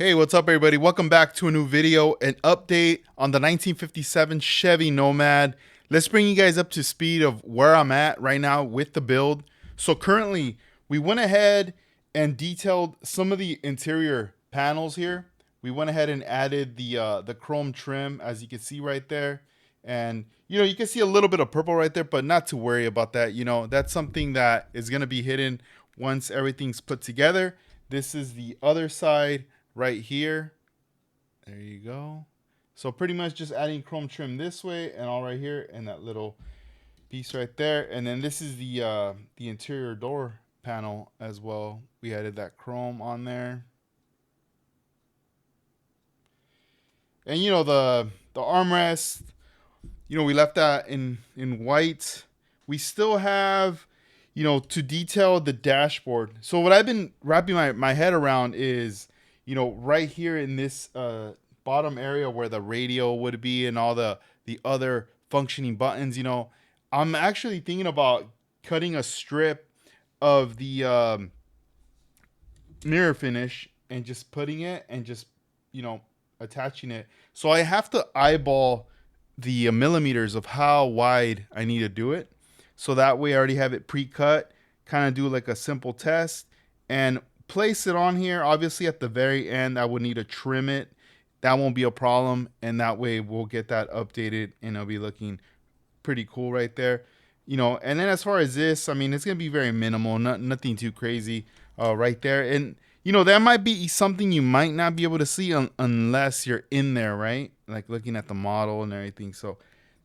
Hey, what's up everybody? Welcome back to a new video, an update on the 1957 Chevy Nomad. Let's bring you guys up to speed of where I'm at right now with the build. So currently, we went ahead and detailed some of the interior panels here. We went ahead and added the chrome trim, as you can see right there. And you can see a little bit of purple right there, but not to worry about that. That's something that is going to be hidden once everything's put together. This is the other side right here. There you go. So pretty much just adding chrome trim this way and all right here, and that little piece right there. And then this is the interior door panel as well. We added that chrome on there. And the armrest, we left that in white. We still have to detail the dashboard. So what I've been wrapping my head around is right here in this bottom area where the radio would be and all the other functioning buttons, I'm actually thinking about cutting a strip of the mirror finish and just putting it and just, attaching it. So I have to eyeball the millimeters of how wide I need to do it. So that way I already have it pre-cut, kind of do like a simple test and place it on here. Obviously at the very end I would need to trim it. That won't be a problem, and that way we'll get that updated and it'll be looking pretty cool right there. And then as far as this, I mean, it's gonna be very minimal, nothing too crazy right there. And that might be something you might not be able to see unless you're in there, right? Like looking at the model and everything. So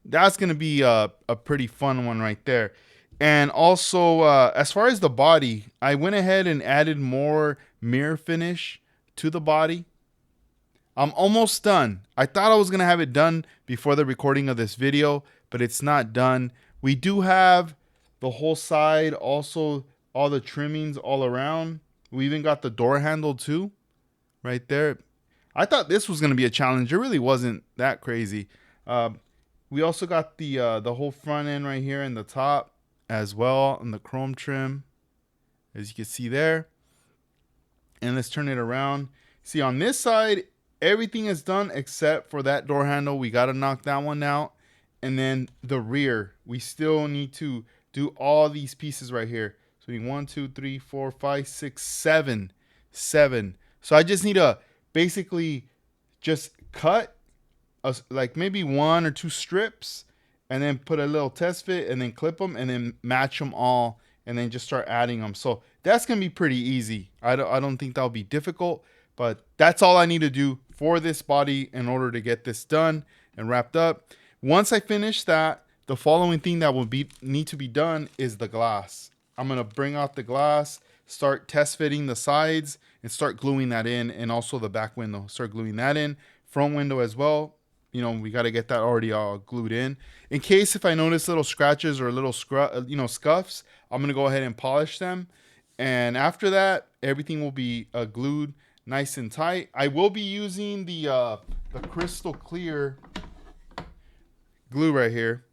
that's gonna be a pretty fun one right there. And also, as far as the body, I went ahead and added more mirror finish to the body. I'm almost done. I thought I was going to have it done before the recording of this video, but it's not done. We do have the whole side, also all the trimmings all around. We even got the door handle too, right there. I thought this was going to be a challenge. It really wasn't that crazy. We also got the whole front end right here and the top as well, and the chrome trim, as you can see there. And let's turn it around. See, on this side, everything is done except for that door handle. We got to knock that one out. And then the rear, we still need to do all these pieces right here. So we need 1, 2, 3, 4, 5, 6, 7. So I just need to basically just cut like maybe 1 or 2 strips and then put a little test fit and then clip them and then match them all and then just start adding them. So that's going to be pretty easy. I don't think that'll be difficult, but that's all I need to do for this body in order to get this done and wrapped up. Once I finish that, the following thing that will need to be done is the glass. I'm going to bring out the glass, start test fitting the sides and start gluing that in, and also the back window, start gluing that in, front window as well. We got to get that already all glued in case if I notice little scratches or little scuffs. I'm going to go ahead and polish them. And after that, everything will be glued nice and tight. I will be using the crystal clear glue right here.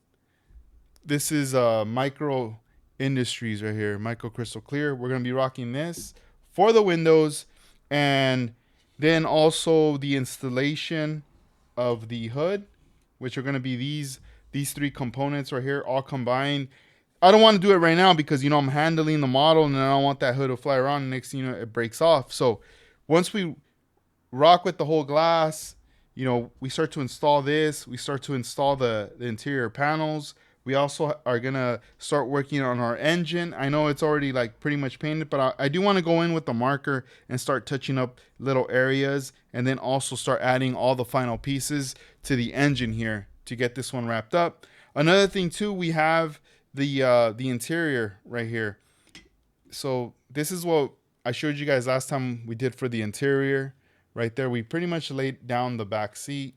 This is Micro Industries right here, Micro Crystal Clear. We're going to be rocking this for the windows, and then also the installation of the hood, which are going to be these 3 components right here all combined. I don't want to do it right now because I'm handling the model and I don't want that hood to fly around and next thing it breaks off. So once we rock with the whole glass, we start to install this, we start to install the interior panels. We also are gonna start working on our engine. I know it's already like pretty much painted, but I do want to go in with the marker and start touching up little areas, and then also start adding all the final pieces to the engine here to get this one wrapped up. Another thing too, we have the interior right here. So this is what I showed you guys last time we did for the interior. Right there, we pretty much laid down the back seat,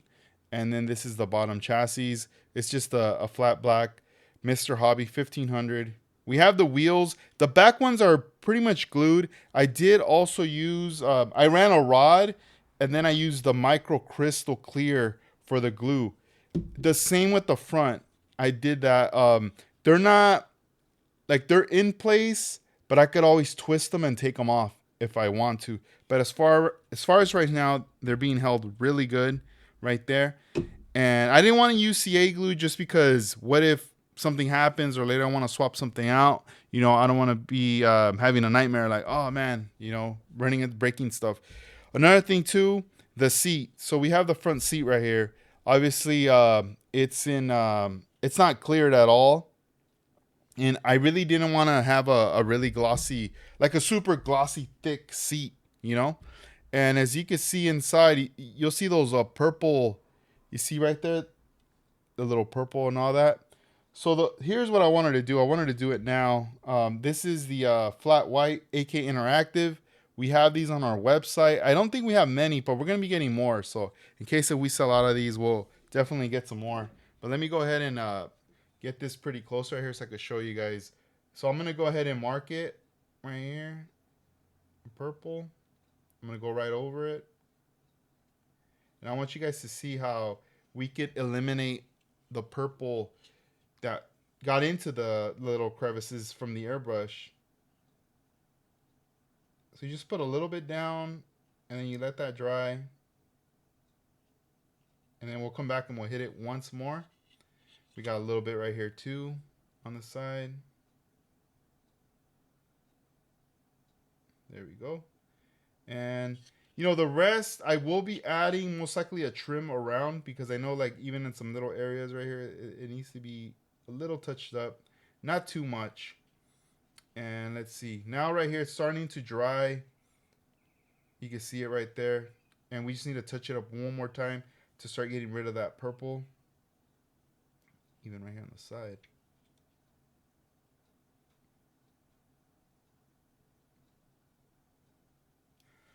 and then this is the bottom chassis. It's just a flat black Mr. Hobby 1500. We have the wheels. The back ones are pretty much glued. I did also use, I ran a rod, and then I used the Micro Crystal Clear for the glue. The same with the front. I did that. They're not, like, they're in place, but I could always twist them and take them off. if I want to. But as far as right now, they're being held really good right there. And I didn't want to use CA glue just because what if something happens or later I want to swap something out? I don't want to be having a nightmare like, oh man, running and breaking stuff. Another thing too, the seat. So we have the front seat right here. Obviously, it's not cleared at all. And I really didn't want to have a really glossy, like a super glossy, thick seat. And as you can see inside, you'll see those purple, you see right there, the little purple and all that. So here's what I wanted to do. I wanted to do it now. This is the flat white AK Interactive. We have these on our website. I don't think we have many, but we're going to be getting more. So in case if we sell out of these, we'll definitely get some more. But let me go ahead and get this pretty close right here so I can show you guys. So I'm going to go ahead and mark it right here. Purple. I'm going to go right over it. And I want you guys to see how we could eliminate the purple that got into the little crevices from the airbrush. So you just put a little bit down and then you let that dry. And then we'll come back and we'll hit it once more. We got a little bit right here too on the side. There we go. And the rest I will be adding most likely a trim around because I know like even in some little areas right here it needs to be a little touched up, not too much. And let's see, now right here it's starting to dry. You can see it right there, and we just need to touch it up one more time to start getting rid of that purple, even right here on the side.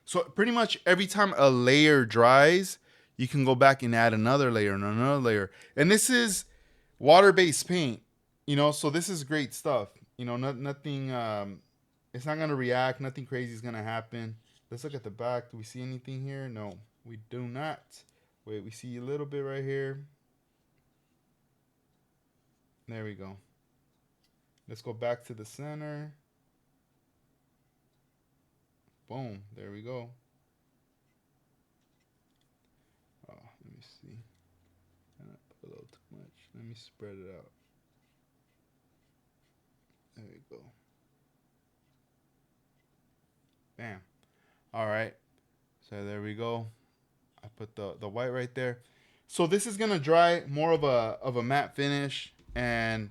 So pretty much every time a layer dries, you can go back and add another layer and another layer. And this is water-based paint, so this is great stuff. Nothing, it's not going to react. Nothing crazy is going to happen. Let's look at the back. Do we see anything here? No, we do not. Wait, we see a little bit right here. There we go. Let's go back to the center. Boom, there we go. Oh, let me see. I put a little too much. Let me spread it out. There we go. Bam. All right. So there we go. I put the white right there. So this is gonna dry more of a matte finish, and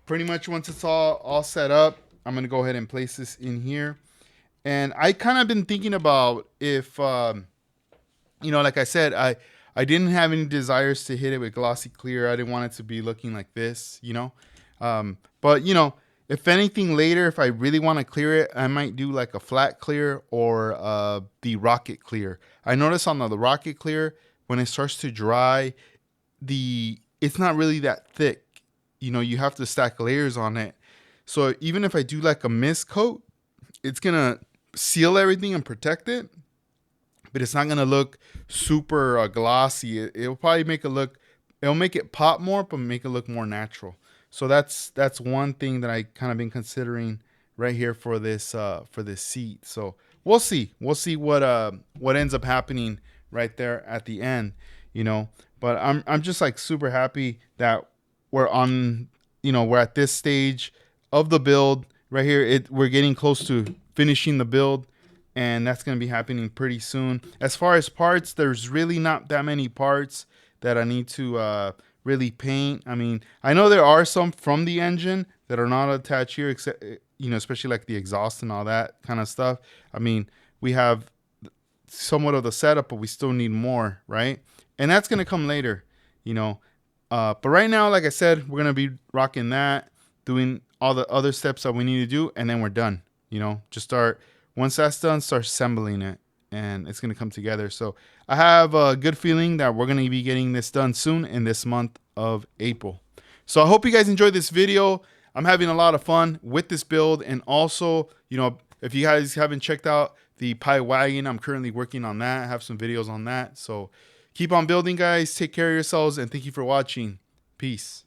pretty much once it's all set up, I'm gonna go ahead and place this in here. And I kind of been thinking about if, like I said, I didn't have any desires to hit it with glossy clear. I didn't want it to be looking like this, But, if anything later, if I really want to clear it, I might do like a flat clear or the rocket clear. I notice on the rocket clear, when it starts to dry, it's not really that thick. You have to stack layers on it. So even if I do like a mist coat, it's going to seal everything and protect it, but it's not going to look super glossy. It'll probably it'll make it pop more, but make it look more natural. So that's one thing that I kind of been considering right here for this seat. So we'll see what ends up happening right there at the end, but I'm just like super happy that we're at this stage of the build right here. We're getting close to finishing the build, and that's going to be happening pretty soon. As far as parts, there's really not that many parts that I need to really paint. I mean, I know there are some from the engine that are not attached here, except especially like the exhaust and all that kind of stuff. I mean, we have somewhat of the setup, but we still need more, right? And that's going to come later, but right now, like I said, we're going to be rocking that, doing all the other steps that we need to do, and then we're done. Just once that's done, start assembling it, and it's going to come together. So I have a good feeling that we're going to be getting this done soon in this month of April. So I hope you guys enjoyed this video. I'm having a lot of fun with this build, and also, if you guys haven't checked out the Pi Wagon, I'm currently working on that. I have some videos on that. So keep on building, guys. Take care of yourselves, and thank you for watching. Peace.